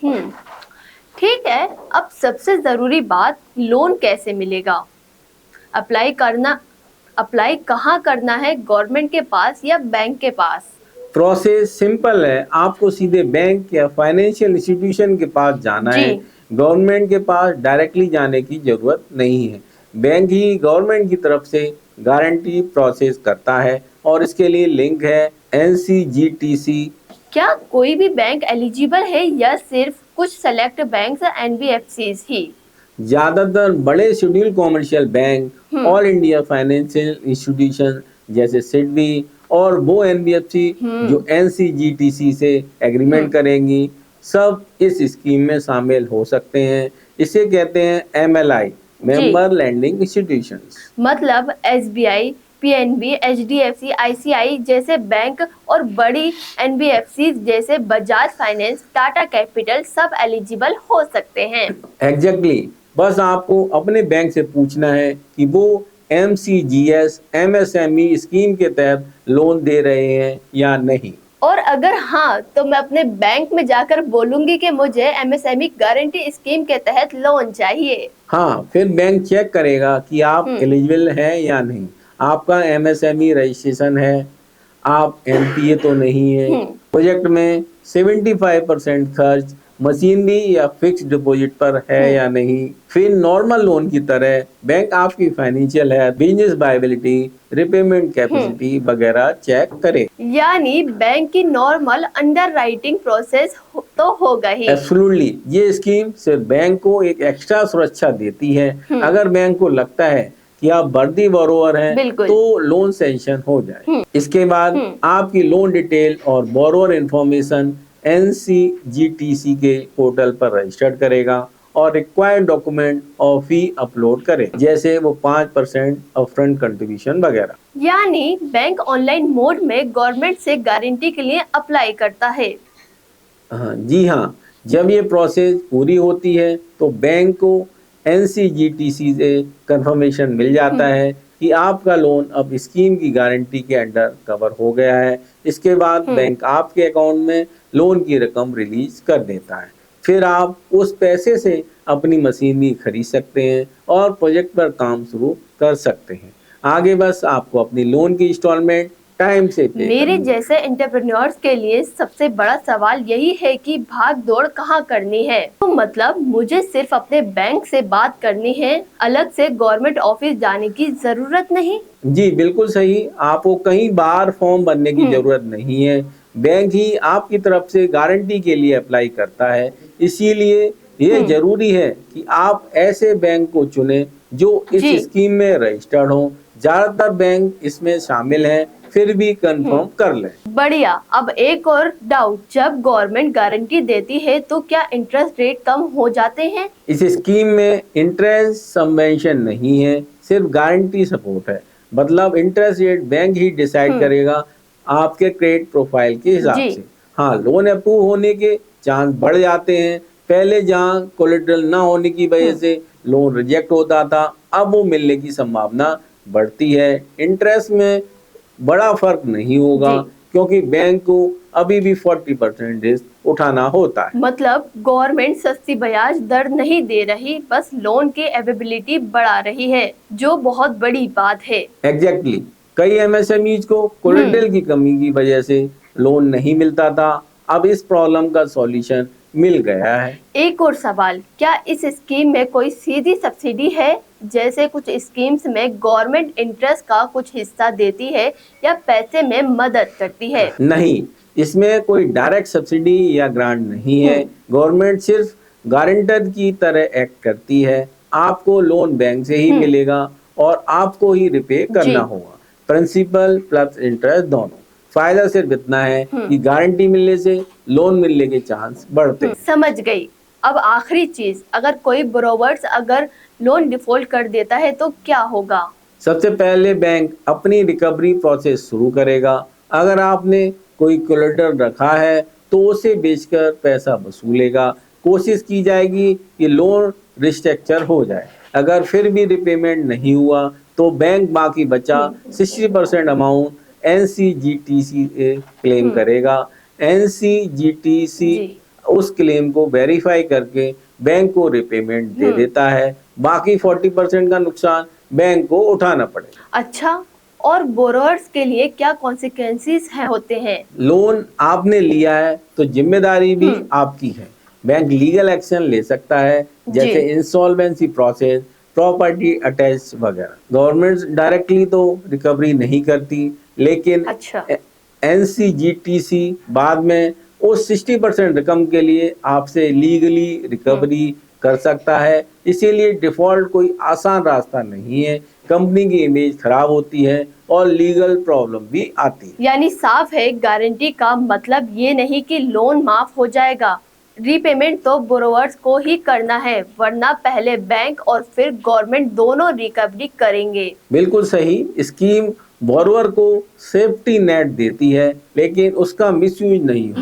हम्म, ठीक है। अब सबसे जरूरी बात, लोन कैसे मिलेगा? अप्लाई करना अप्लाई कहाँ करना है, गवर्नमेंट के पास या बैंक के पास? प्रोसेस सिंपल है, आपको सीधे बैंक या फाइनेंशियल इंस्टीट्यूशन के पास जाना जी। है। गवर्नमेंट के पास डायरेक्टली जाने की जरूरत नहीं है। बैंक ही गवर्नमेंट की तरफ से गारंटी प्रोसेस करता है और इसके लिए लिंक है NCGTC। क्या कोई भी बैंक एलिजिबल है या सिर्फ कुछ सेलेक्ट बैंक्स, एनबीएफसीज ही? ज्यादातर बड़े शेड्यूल कॉमर्शियल बैंक, हम्म। ऑल इंडिया फाइनेंशियल इंस्टीट्यूशन जैसे सिडबी और वो एनबीएफसी जो हम्म। एनसीजीटीसी से एग्रीमेंट हम्म। करेंगी, सब इस स्कीम में शामिल हो सकते हैं। इसे कहते हैं MLI, जी। Member lending institutions. मतलब एसबीआई, पीएनबी, एचडीएफसी, आईसीआई जैसे बैंक और बड़ी एनबीएफसी जैसे बजाज फाइनेंस, टाटा कैपिटल सब एलिजिबल हो सकते हैं। एग्जैक्टली, बस आपको अपने बैंक से पूछना है कि वो MCGS MSME स्कीम के तहत लोन दे रहे हैं या नहीं। और अगर हाँ, तो मैं अपने बैंक में जाकर बोलूंगी कि मुझे एमएसएमई गारंटी स्कीम के तहत लोन चाहिए। हाँ, फिर बैंक चेक करेगा कि आप हम्म। एलिजिबल हैं या नहीं। आपका MSME रजिस्ट्रेशन है, आप NPA तो नहीं है, हम्म। प्रोजेक्ट में 75% खर्च मशीनरी या फिक्स डिपॉजिट पर है हम्म। या नहीं। फिर नॉर्मल लोन की तरह बैंक आपकी फाइनेंशियल है, बिजनेस वायबिलिटी, रिपेमेंट हम्म। कैपेसिटी वगैरह चेक करे। यानी बैंक की नॉर्मल अंडरराइटिंग प्रोसेस तो होगा ही। एब्सोल्युटली, ये स्कीम सिर्फ बैंक को एक एक्स्ट्रा सुरक्षा देती है। अगर बैंक को लगता है कि आप वर्दी बोरोवर हैं बिल्कुल। तो लोन सैंक्शन हो जाए। इसके बाद हम्म। आपकी लोन डिटेल और बोरोवर इंफॉर्मेशन NCGTC के पोर्टल पर रजिस्टर्ड करेगा और रिक्वायर्ड डॉक्यूमेंट और फी अपलोड करें, जैसे वो 5% अपफ्रंट कंट्रीब्यूशन वगैरह। यानी बैंक ऑनलाइन मोड में गवर्नमेंट से गारंटी के लिए अप्लाई करता है। हाँ जी हाँ, जब ये प्रोसेस पूरी होती है तो बैंक को NCGTC से कंफर्मेशन मिल जाता है कि आपका लोन अब स्कीम की गारंटी के अंडर कवर हो गया है। इसके बाद बैंक आपके अकाउंट में लोन की रकम रिलीज कर देता है। फिर आप उस पैसे से अपनी मशीनरी खरीद सकते हैं और प्रोजेक्ट पर काम शुरू कर सकते हैं। आगे बस आपको अपनी लोन की इंस्टॉलमेंट टाइम से पे मेरे करनी है। जैसे एंटरप्रेन्योर्स के लिए सबसे बड़ा सवाल यही है कि भाग दौड़ कहाँ करनी है। तो मतलब मुझे सिर्फ अपने बैंक से बात करनी है, अलग से गवर्नमेंट ऑफिस जाने की जरूरत नहीं। जी बिल्कुल सही, आपको कहीं बाहर फॉर्म भरने की जरूरत नहीं है। बैंक ही आपकी तरफ से गारंटी के लिए अप्लाई करता है। इसीलिए ये जरूरी है कि आप ऐसे बैंक को चुनें जो इस जी। स्कीम में रजिस्टर्ड हो। ज्यादातर बैंक इसमें शामिल हैं, फिर भी कंफर्म कर लें। बढ़िया। अब एक और डाउट, जब गवर्नमेंट गारंटी देती है तो क्या इंटरेस्ट रेट कम हो जाते हैं? इस स्कीम में इंटरेस्ट सबवेंशन नहीं है, सिर्फ गारंटी सपोर्ट है। मतलब इंटरेस्ट रेट बैंक ही डिसाइड करेगा आपके क्रेडिट प्रोफाइल के हिसाब से। हाँ, लोन अप्रूव होने के चांस बढ़ जाते हैं। पहले जहाँ कोलेटरल ना होने की वजह से लोन रिजेक्ट होता था, अब वो मिलने की संभावना बढ़ती है। इंटरेस्ट में बड़ा फर्क नहीं होगा क्योंकि बैंक को अभी भी 40% रिस्क उठाना होता है। मतलब गवर्नमेंट सस्ती ब्याज दर नहीं दे रही, बस लोन की अवेलेबिलिटी बढ़ा रही है, जो बहुत बड़ी बात है। एग्जैक्टली, कई MSMEs को कोलेटरल की कमी की वजह से लोन नहीं मिलता था। अब इस प्रॉब्लम का सॉल्यूशन मिल गया है। एक और सवाल, क्या इस स्कीम में कोई सीधी सब्सिडी है? जैसे कुछ स्कीम्स में गवर्नमेंट इंटरेस्ट का कुछ हिस्सा देती है या पैसे में मदद करती है? नहीं, इसमें कोई डायरेक्ट सब्सिडी या ग्रांट नहीं है। गवर्नमेंट सिर्फ गारंटर की तरह एक्ट करती है। आपको लोन बैंक से ही मिलेगा और आपको ही रिपे करना होगा, प्रिंसिपल प्लस इंटरेस्ट दोनों। फायदा सिर्फ इतना है कि गारंटी मिलने से लोन मिलने के चांस बढ़ते हैं। समझ गई। अब आखिरी चीज, अगर कोई बोरोवर्स अगर लोन डिफॉल्ट कर देता है तो क्या होगा? सबसे पहले बैंक अपनी रिकवरी प्रोसेस शुरू करेगा। अगर आपने कोई कोलेटरल रखा है तो उसे बेचकर पैसा वसूलेगा। कोशिश की जाएगी कि लोन रिस्ट्रक्चर हो जाए। अगर फिर भी रिपेमेंट नहीं हुआ तो बैंक बाकी बचा 60% अमाउंट NCGTC क्लेम करेगा। NCGTC उस क्लेम को वेरीफाई करके बैंक को रिपेमेंट दे देता है। बाकी 40% का नुकसान बैंक को उठाना पड़ेगा। अच्छा, और बोरोअर्स के लिए क्या कॉन्सिक्वेंसेस होते हैं? लोन आपने लिया है तो जिम्मेदारी भी आपकी है। बैंक लीगल एक्शन ले सकता है, जैसे इंसॉल्वेंसी प्रोसेस, प्रॉपर्टी अटैच वगैरह। गवर्नमेंट डायरेक्टली तो रिकवरी नहीं करती, लेकिन अच्छा। एनसीजीटीसी बाद में उस 60% रकम के लिए आपसे लीगली रिकवरी कर सकता है। इसीलिए डिफॉल्ट कोई आसान रास्ता नहीं है। कंपनी की इमेज खराब होती है और लीगल प्रॉब्लम भी आती है। यानी साफ है, गारंटी का मतलब ये नहीं कि लोन माफ हो जाएगा। रीपेमेंट तो बोरोवर्स को ही करना है, वरना पहले बैंक और फिर गवर्नमेंट दोनों रिकवरी करेंगे। बिल्कुल सही। स्कीम बोरोवर को सेफ्टी नेट देती है, लेकिन उसका मिसयूज नहीं हो।